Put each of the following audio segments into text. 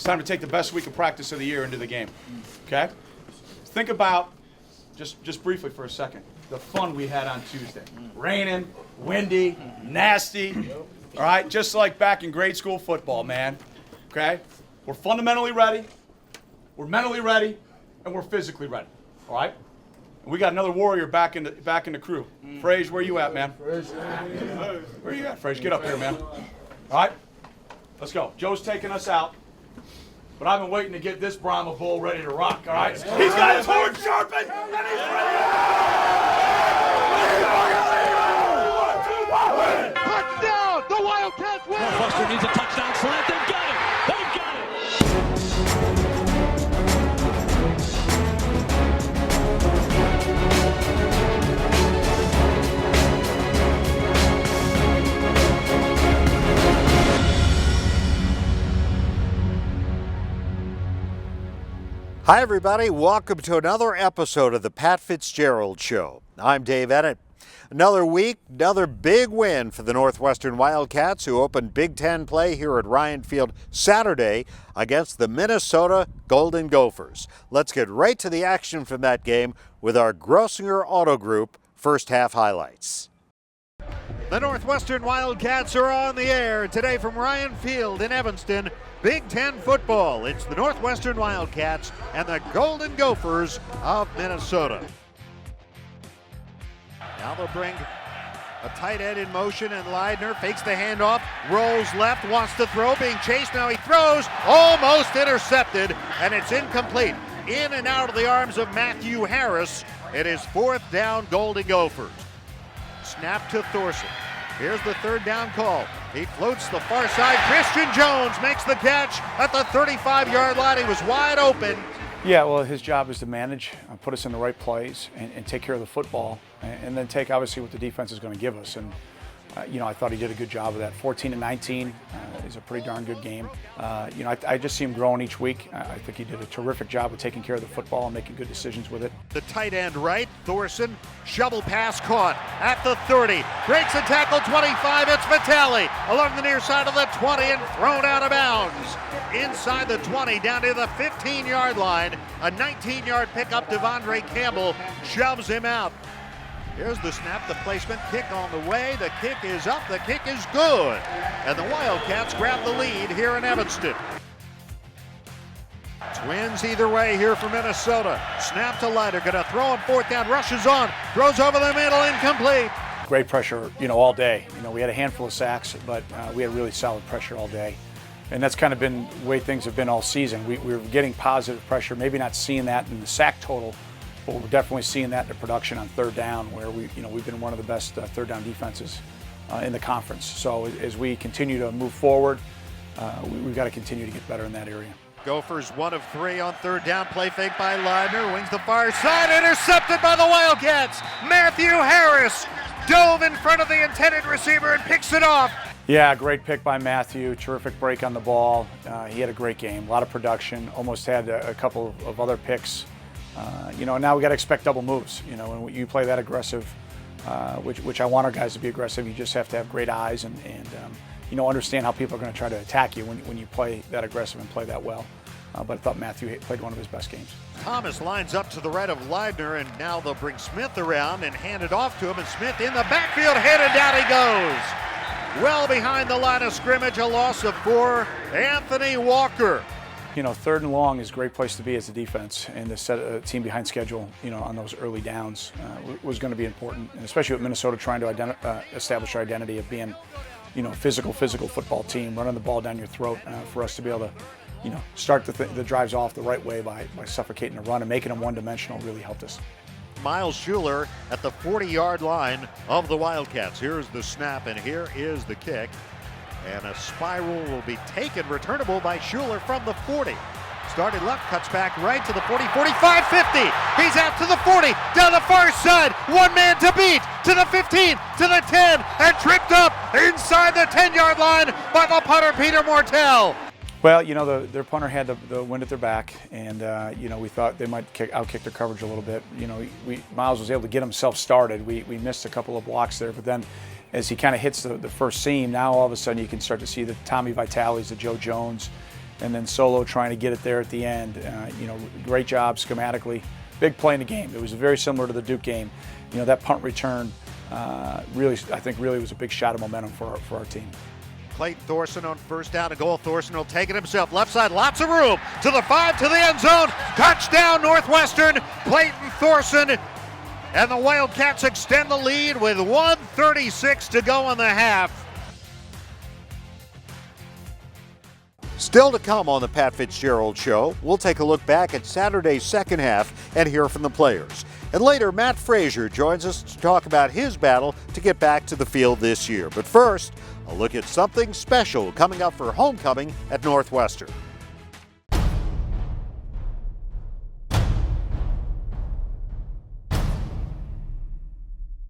It's time to take the best week of practice of the year into the game, okay? Think about, just briefly for a second, the fun we had on Tuesday. Raining, windy, nasty, all right? Just like back in grade school football, man, okay? We're fundamentally ready, we're mentally ready, and we're physically ready, all right? And we got another warrior back in the crew. Frazier, where you at, man? Where you at, Frazier? Get up here, man. All right? Let's go. Joe's taking us out. But I've been waiting to get this Brahma bull ready to rock, all right? He's got his horn sharpened, and he's ready to go! Touchdown! The Wildcats win! Northwestern needs a touchdown slant. They've got it! They've got it! Hi, everybody. Welcome to another episode of the Pat Fitzgerald Show. I'm Dave Ennett. Another week, another big win for the Northwestern Wildcats, who opened Big Ten play here at Ryan Field Saturday against the Minnesota Golden Gophers. Let's get right to the action from that game with our Grossinger Auto Group first half highlights. The Northwestern Wildcats are on the air today from Ryan Field in Evanston. Big Ten football. It's the Northwestern Wildcats and the Golden Gophers of Minnesota. Now they'll bring a tight end in motion, and Leidner fakes the handoff, rolls left, wants to throw, being chased. Now he throws, almost intercepted, and it's incomplete. In and out of the arms of Matthew Harris. It is fourth down, Golden Gophers. Snap to Thorson. Here's the third down call. He floats the far side. Christian Jones makes the catch at the 35-yard line. He was wide open. Yeah, well, his job is to manage, put us in the right plays, and take care of the football, and then take, obviously, what the defense is going to give us. And, I thought he did a good job of that. 14-19 is a pretty darn good game. I just see him growing each week. I think he did a terrific job of taking care of the football and making good decisions with it. The tight end right, Thorson, shovel pass caught at the 30. Breaks a tackle, 25, it's Vitale along the near side of the 20 and thrown out of bounds. Inside the 20, down to the 15-yard line. A 19-yard pickup, Devondre Campbell shoves him out. Here's the snap, the placement, kick on the way. The kick is up, the kick is good. And the Wildcats grab the lead here in Evanston. Twins either way here for Minnesota. Snap to Leiter, gonna throw on fourth down, rushes on, throws over the middle, incomplete. Great pressure, all day. We had a handful of sacks, but we had really solid pressure all day. And that's kind of been the way things have been all season. We're getting positive pressure, maybe not seeing that in the sack total, but we're definitely seeing that in the production on third down, where we've been one of the best third down defenses in the conference. So as we continue to move forward, we've got to continue to get better in that area. Gophers 1 of 3 on third down. Play fake by Leidner. Wings the far side. Intercepted by the Wildcats. Matthew Harris dove in front of the intended receiver and picks it off. Yeah, great pick by Matthew. Terrific break on the ball. He had a great game. A lot of production. Almost had a couple of other picks. Now we got to expect double moves. When you play that aggressive, which I want our guys to be aggressive, you just have to have great eyes and understand how people are going to try to attack you when you play that aggressive and play that well. But I thought Matthew played one of his best games. Thomas lines up to the right of Leidner, and now they'll bring Smith around and hand it off to him, and Smith in the backfield, hit, and down he goes. Well behind the line of scrimmage, a loss of 4. Anthony Walker. Third and long is a great place to be as a defense, and to set a team behind schedule, on those early downs was going to be important, and especially with Minnesota trying to establish our identity of being, physical football team, running the ball down your throat. For us to be able to, start the drives off the right way by suffocating the run and making them one-dimensional really helped us. Miles Schuler at the 40-yard line of the Wildcats. Here's the snap, and here is the kick. And a spiral will be taken, returnable by Schuler from the 40. Started left, cuts back right to the 40, 45, 50. He's out to the 40, down the far side. One man to beat, to the 15, to the 10, and tripped up inside the 10-yard line by the punter, Peter Mortel. Well, their punter had the wind at their back, and we thought they might outkick their coverage a little bit. Miles was able to get himself started. We missed a couple of blocks there, but then as he kind of hits the first seam, now all of a sudden you can start to see the Tommy Vitales, the Joe Jones, and then Solo trying to get it there at the end. Great job schematically. Big play in the game. It was very similar to the Duke game. That punt return really was a big shot of momentum for our team. Clayton Thorson on first down and goal. Thorson will take it himself. Left side, lots of room. To the 5, to the end zone. Touchdown, Northwestern. Clayton Thorson. And the Wildcats extend the lead with 1:36 to go in the half. Still to come on the Pat Fitzgerald Show, we'll take a look back at Saturday's second half and hear from the players. And later, Matt Frazier joins us to talk about his battle to get back to the field this year. But first, a look at something special coming up for homecoming at Northwestern.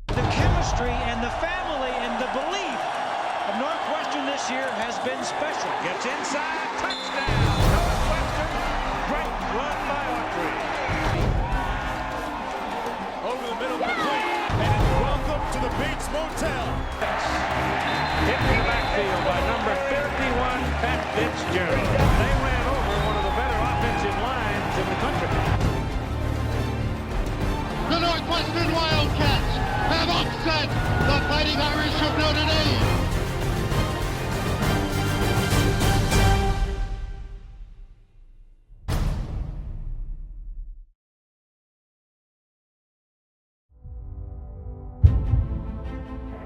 The chemistry and the family and the belief of Northwestern this year has been special. Gets inside, touchdown, Northwestern. Great run by Autry. Over the middle complete, and welcome to the Bates Motel. Hit in the backfield by number 31, Pat Fitzgerald. They ran over one of the better offensive lines in the country. The Northwestern Wildcats have upset the Fighting Irish of Notre Dame.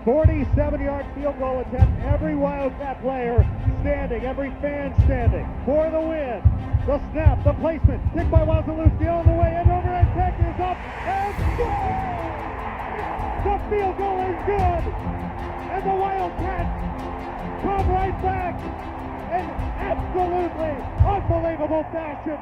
.47-yard field goal attempt. Every Wildcat player standing, every fan standing for the win. The snap, the placement, kick by Wazalewski on the way, and overhead kick is up and score! The field goal is good, and the Wildcats come right back in absolutely unbelievable fashion.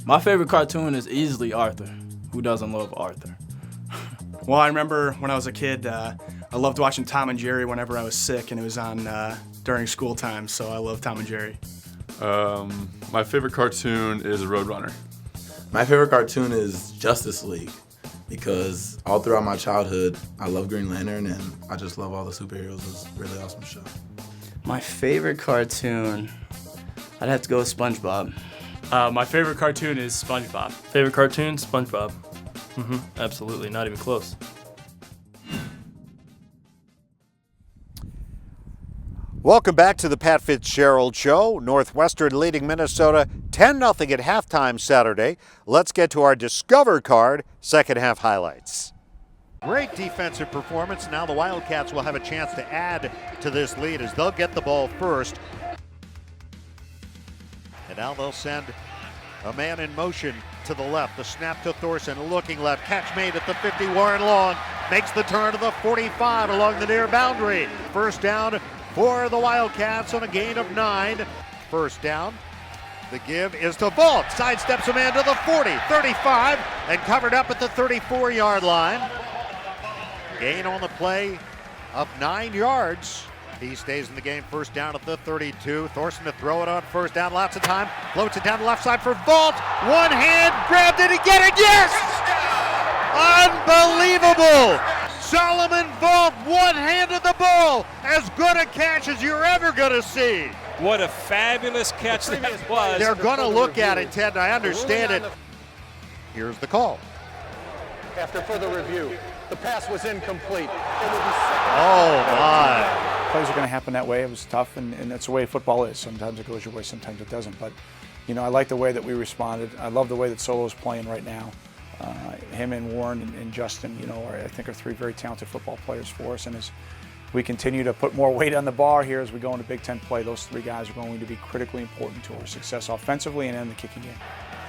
My favorite cartoon is easily Arthur. Who doesn't love Arthur? Well, I remember when I was a kid, I loved watching Tom and Jerry whenever I was sick, and it was on during school time, so I love Tom and Jerry. My favorite cartoon is Roadrunner. My favorite cartoon is Justice League because all throughout my childhood, I love Green Lantern, and I just love all the superheroes. It was a really awesome show. My favorite cartoon, I'd have to go with SpongeBob. My favorite cartoon is SpongeBob. Favorite cartoon, SpongeBob. Absolutely, not even close. Welcome back to the Pat Fitzgerald Show. Northwestern leading Minnesota 10-0 at halftime Saturday. Let's get to our Discover card, second half highlights. Great defensive performance. Now the Wildcats will have a chance to add to this lead as they'll get the ball first. And now they'll send a man in motion to the left. The snap to Thorson, looking left. Catch made at the 50. Warren Long makes the turn to the 45 along the near boundary. First down for the Wildcats on a gain of 9. First down. The give is to Vault. Sidesteps a man to the 40, 35, and covered up at the 34-yard line. Gain on the play of 9 yards. He stays in the game. First down at the 32. Thorson to throw it on first down. Lots of time. Floats it down the left side for Vault. One hand grabbed it again. Yes! Unbelievable! Solomon Vault one-handed the ball. As good a catch as you're ever going to see. What a fabulous catch that was. They're going to look at it, Ted, and I understand it. Here's the call. After further review, the pass was incomplete. Oh, my. Plays are going to happen that way. It was tough, and that's the way football is. Sometimes it goes your way, sometimes it doesn't. But, I like the way that we responded. I love the way that Solo's playing right now. Him and Warren and Justin, I think are 3 very talented football players for us. And as we continue to put more weight on the bar here as we go into Big Ten play, those 3 guys are going to be critically important to our success offensively and in the kicking game.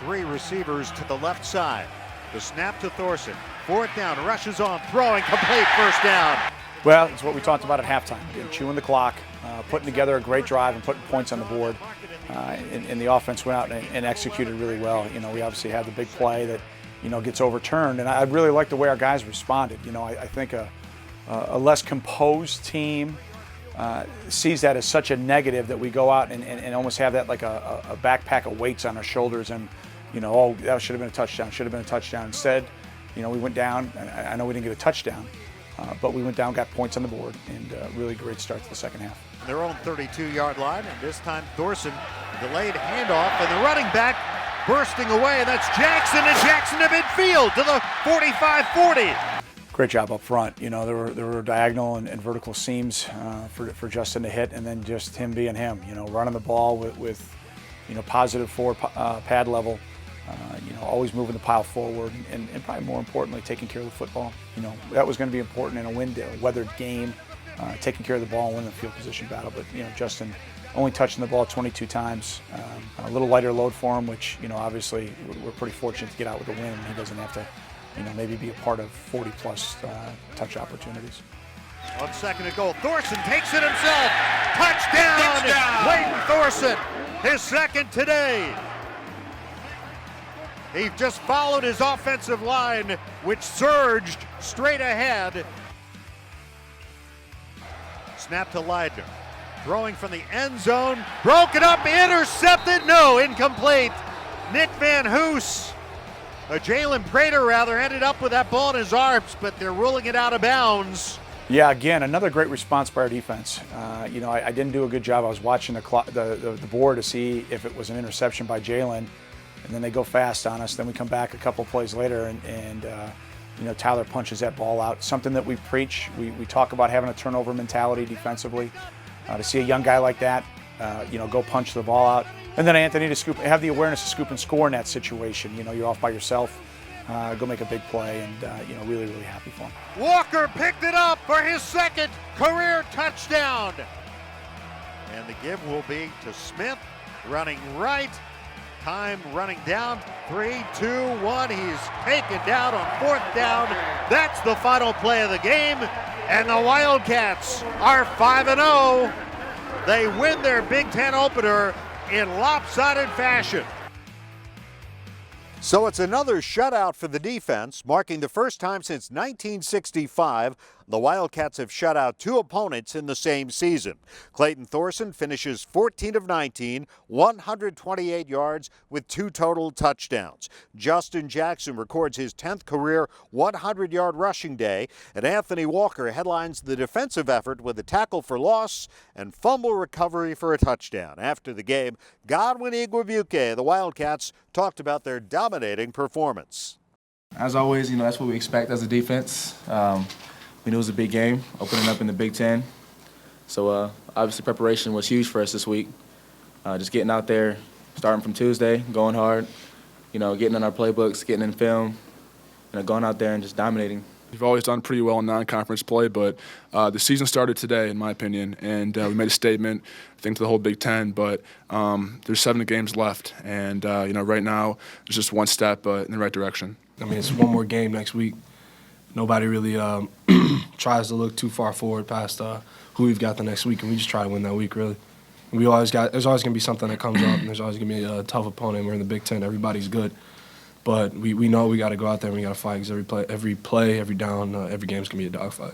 3 receivers to the left side. The snap to Thorson. Fourth down, rushes on, throwing, complete, first down. Well, it's what we talked about at halftime. Chewing the clock, putting together a great drive and putting points on the board. And the offense went out and executed really well. We obviously had the big play that, gets overturned. And I really like the way our guys responded. I think a less composed team sees that as such a negative that we go out and almost have that like a backpack of weights on our shoulders and, oh, that should have been a touchdown, should have been a touchdown. Instead, we went down, and I know we didn't get a touchdown, but we went down, got points on the board, and really great start to the second half. Their own 32-yard line, and this time Thorson, delayed handoff, and the running back bursting away, and that's Jackson, and Jackson to midfield to the 45-40. Great job up front. There were diagonal and vertical seams for Justin to hit, and then just him being him. Running the ball with positive forward pad level. Always moving the pile forward, and probably more importantly, taking care of the football. That was going to be important in a weathered game, taking care of the ball and winning the field position battle. But Justin only touching the ball 22 times, a little lighter load for him, which obviously we're pretty fortunate to get out with a win. He doesn't have to. Maybe be a part of 40-plus touch opportunities. 1 second to go. Thorson takes it himself. Touchdown! Clayton Thorson, his second today. He just followed his offensive line, which surged straight ahead. Snap to Leidner. Throwing from the end zone. Broken up, intercepted. No, incomplete. Nick Van Hoos. Jalen Prater, ended up with that ball in his arms, but they're ruling it out of bounds. Yeah, again, another great response by our defense. I didn't do a good job. I was watching the board to see if it was an interception by Jalen, and then they go fast on us. Then we come back a couple plays later, and Tyler punches that ball out. Something that we preach. We talk about having a turnover mentality defensively. To see a young guy like that, go punch the ball out. And then Anthony to have the awareness to scoop and score in that situation. You're off by yourself, go make a big play, and really, really happy for him. Walker picked it up for his second career touchdown. And the give will be to Smith, running right. Time running down, 3, 2, 1. He's taken down on 4th down. That's the final play of the game. And the Wildcats are 5-0. They win their Big Ten opener in lopsided fashion. So it's another shutout for the defense, marking the first time since 1965 the Wildcats have shut out 2 opponents in the same season. Clayton Thorson finishes 14 of 19, 128 yards with 2 total touchdowns. Justin Jackson records his 10th career 100-yard rushing day, and Anthony Walker headlines the defensive effort with a tackle for loss and fumble recovery for a touchdown. After the game, Godwin Igwebuike, the Wildcats, talked about their dominating performance. As always, that's what we expect as a defense. We knew it was a big game, opening up in the Big Ten. So obviously preparation was huge for us this week. Just getting out there, starting from Tuesday, going hard, getting in our playbooks, getting in film, going out there and just dominating. We've always done pretty well in non-conference play, but the season started today, in my opinion, and we made a statement, I think, to the whole Big Ten. But there's 7 games left, and right now it's just one step in the right direction. It's one more game next week. Nobody really tries to look too far forward past who we've got the next week, and we just try to win that week, really. There's always going to be something that comes up, and there's always going to be a tough opponent. We're in the Big Ten. Everybody's good. But we know we got to go out there and we got to fight, because every down, every game's going to be a dogfight.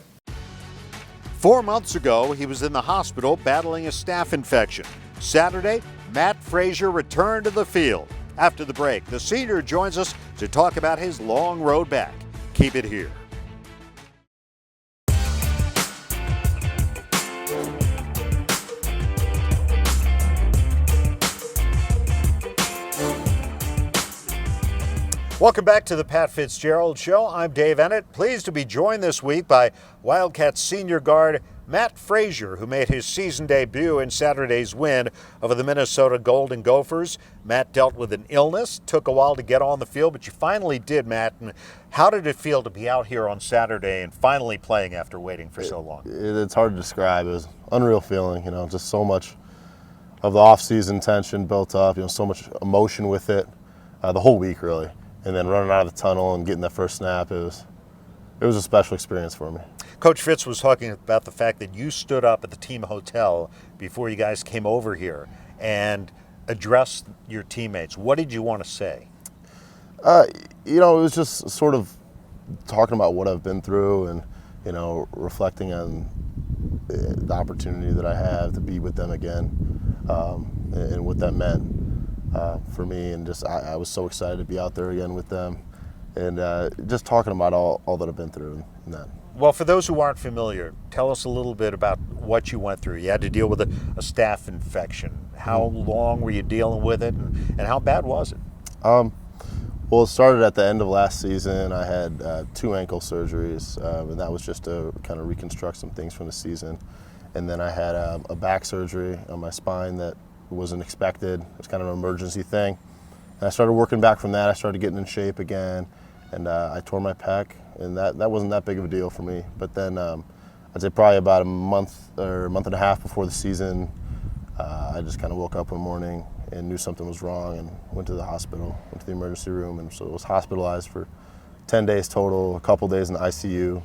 4 months ago, he was in the hospital battling a staph infection. Saturday, Matt Frazier returned to the field. After the break, the senior joins us to talk about his long road back. Keep it here. Welcome back to the Pat Fitzgerald Show. I'm Dave Ennett, pleased to be joined this week by Wildcats senior guard Matt Frazier, who made his season debut in Saturday's win over the Minnesota Golden Gophers. Matt dealt with an illness, took a while to get on the field, but you finally did, Matt. And how did it feel to be out here on Saturday and finally playing after waiting for so long? It's hard to describe. It was an unreal feeling, just so much of the off-season tension built up, so much emotion with it, the whole week, really. And then running out of the tunnel and getting that first snap, it was a special experience for me. Coach Fitz was talking about the fact that you stood up at the team hotel before you guys came over here and addressed your teammates. What did you want to say? It was just sort of talking about what I've been through and, reflecting on the opportunity that I have to be with them again, and what that meant for me. And just I was so excited to be out there again with them, and just talking about all that I've been through and that. Well, for those who aren't familiar, tell us a little bit about what you went through. You had to deal with a staph infection. How long were you dealing with it, and how bad was it? Well, it started at the end of last season. I had 2 ankle surgeries, and that was just to kind of reconstruct some things from the season. And then I had a back surgery on my spine that wasn't expected. It was kind of an emergency thing. And I started working back from that. I started getting in shape again, and I tore my pec, and that wasn't that big of a deal for me. But then I'd say probably about a month or a month and a half before the season, I just kind of woke up one morning and knew something was wrong and went to the hospital, went to the emergency room, and so I was hospitalized for 10 days total, a couple days in the ICU.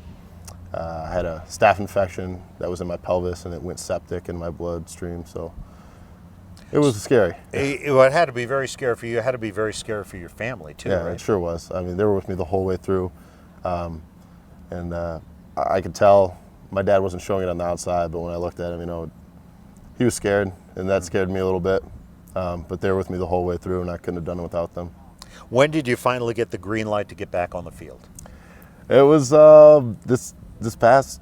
I had a staph infection that was in my pelvis, and it went septic in my bloodstream, so it was scary. It had to be very scary for you. It had to be very scary for your family, too, yeah, right? It sure was. I mean, they were with me the whole way through, and I could tell my dad wasn't showing it on the outside, but when I looked at him, he was scared, and that scared me a little bit. But they were with me the whole way through, and I couldn't have done it without them. When did you finally get the green light to get back on the field? It was this past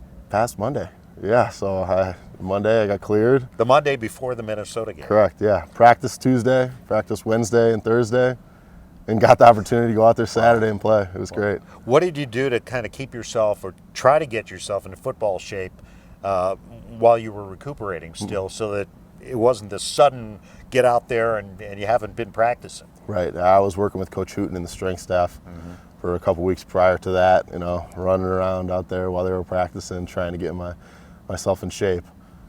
Monday. Yeah, so Monday I got cleared. The Monday before the Minnesota game. Correct, yeah. Practice Tuesday, practice Wednesday and Thursday, and got the opportunity to go out there Saturday and play. It was great. What did you do to kind of keep yourself or try to get yourself into football shape while you were recuperating still, so that it wasn't this sudden get out there and you haven't been practicing? Right. I was working with Coach Hooten and the strength staff for a couple weeks prior to that, running around out there while they were practicing, trying to get myself in shape.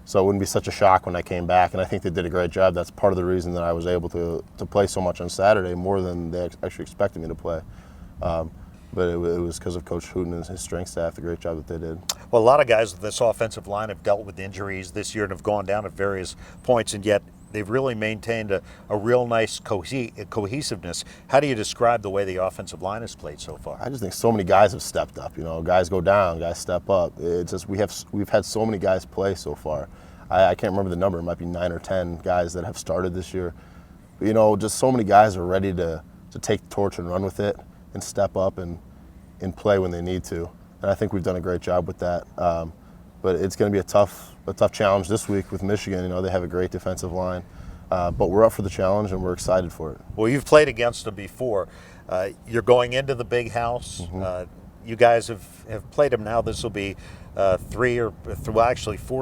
So it wouldn't be such a shock when I came back, and I think they did a great job. That's part of the reason that I was able to play so much on Saturday, more than they actually expected me to play. But it was because of Coach Hooten and his strength staff, the great job that they did. Well, a lot of guys in this offensive line have dealt with injuries this year and have gone down at various points, and yet they've really maintained a real nice cohesiveness. How do you describe the way the offensive line has played so far? I just think so many guys have stepped up. Guys go down, guys step up. It's just we've had so many guys play so far. I can't remember the number. It might be 9 or 10 guys that have started this year. But, just so many guys are ready to take the torch and run with it and step up and play when they need to. And I think we've done a great job with that. But it's going to be a tough challenge this week with Michigan. They have a great defensive line. But we're up for the challenge, and we're excited for it. Well, you've played against them before. You're going into the big house. You guys have played them now. This will be 4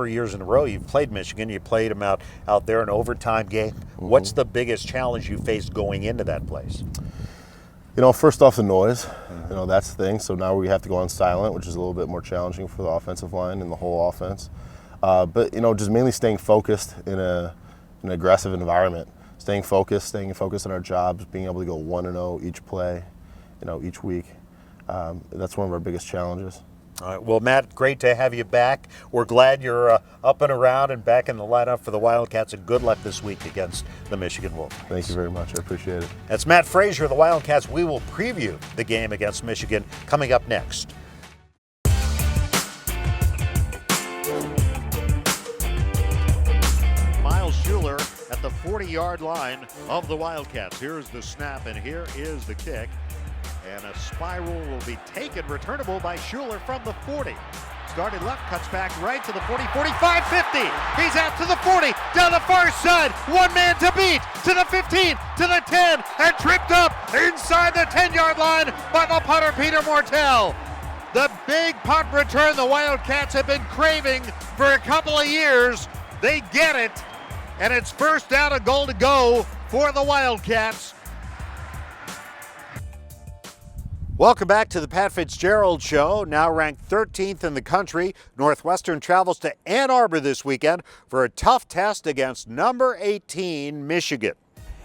years in a row you've played Michigan. You played them out there in an overtime game. What's the biggest challenge you faced going into that place? First off, the noise. That's the thing. So now we have to go on silent, which is a little bit more challenging for the offensive line and the whole offense. But just mainly staying focused in an aggressive environment. Staying focused on our jobs, being able to go 1-0 each play, each week. That's one of our biggest challenges. All right. Well, Matt, great to have you back. We're glad you're up and around and back in the lineup for the Wildcats, and good luck this week against the Michigan Wolves. Thank you very much. I appreciate it. That's Matt Frazier of the Wildcats. We will preview the game against Michigan coming up next. Miles Schuler at the 40-yard line of the Wildcats. Here's the snap, and here is the kick. And a spiral will be taken, returnable by Schuler from the 40. Started left, cuts back right to the 40, 45, 50. He's out to the 40, down the far side. One man to beat, to the 15, to the 10, and tripped up inside the 10-yard line by the punter, Peter Mortel. The big punt return the Wildcats have been craving for a couple of years. They get it, and it's first down and goal to go for the Wildcats. Welcome back to the Pat Fitzgerald Show. Now ranked 13th in the country, Northwestern travels to Ann Arbor this weekend for a tough test against number 18, Michigan.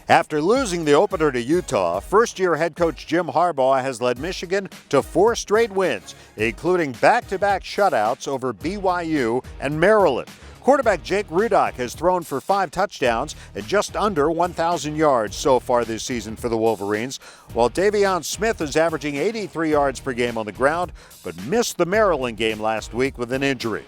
After losing the opener to Utah, first-year head coach Jim Harbaugh has led Michigan to 4 straight wins, including back-to-back shutouts over BYU and Maryland. Quarterback Jake Rudock has thrown for 5 touchdowns and just under 1,000 yards so far this season for the Wolverines, while Davion Smith is averaging 83 yards per game on the ground, but missed the Maryland game last week with an injury.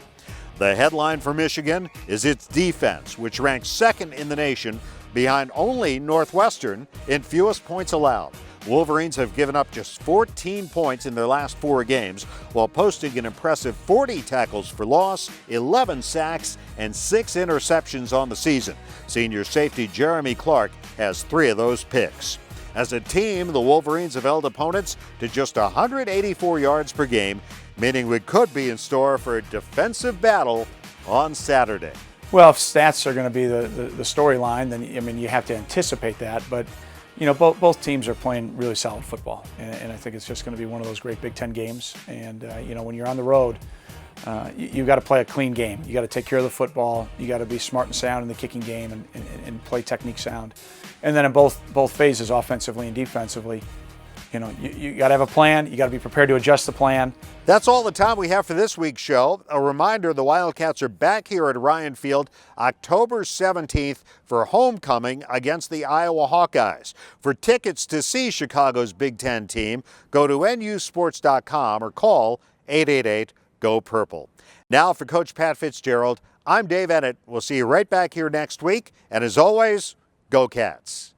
The headline for Michigan is its defense, which ranks second in the nation behind only Northwestern in fewest points allowed. Wolverines have given up just 14 points in their last 4 games, while posting an impressive 40 tackles for loss, 11 sacks, and 6 interceptions on the season. Senior safety Jeremy Clark has 3 of those picks. As a team, the Wolverines have held opponents to just 184 yards per game, meaning we could be in store for a defensive battle on Saturday. Well, if stats are going to be the storyline, then I mean you have to anticipate that. But you know, both teams are playing really solid football, and I think it's just going to be one of those great Big Ten games. And you know, when you're on the road, you got to play a clean game. You got to take care of the football. You got to be smart and sound in the kicking game and play technique sound. And then in both phases, offensively and defensively, you know, you got to have a plan. You got to be prepared to adjust the plan. That's all the time we have for this week's show. A reminder, the Wildcats are back here at Ryan Field October 17th for homecoming against the Iowa Hawkeyes. For tickets to see Chicago's Big Ten team, go to nusports.com or call 888-GO-PURPLE. Now for Coach Pat Fitzgerald, I'm Dave Ennett. We'll see you right back here next week. And as always, Go Cats.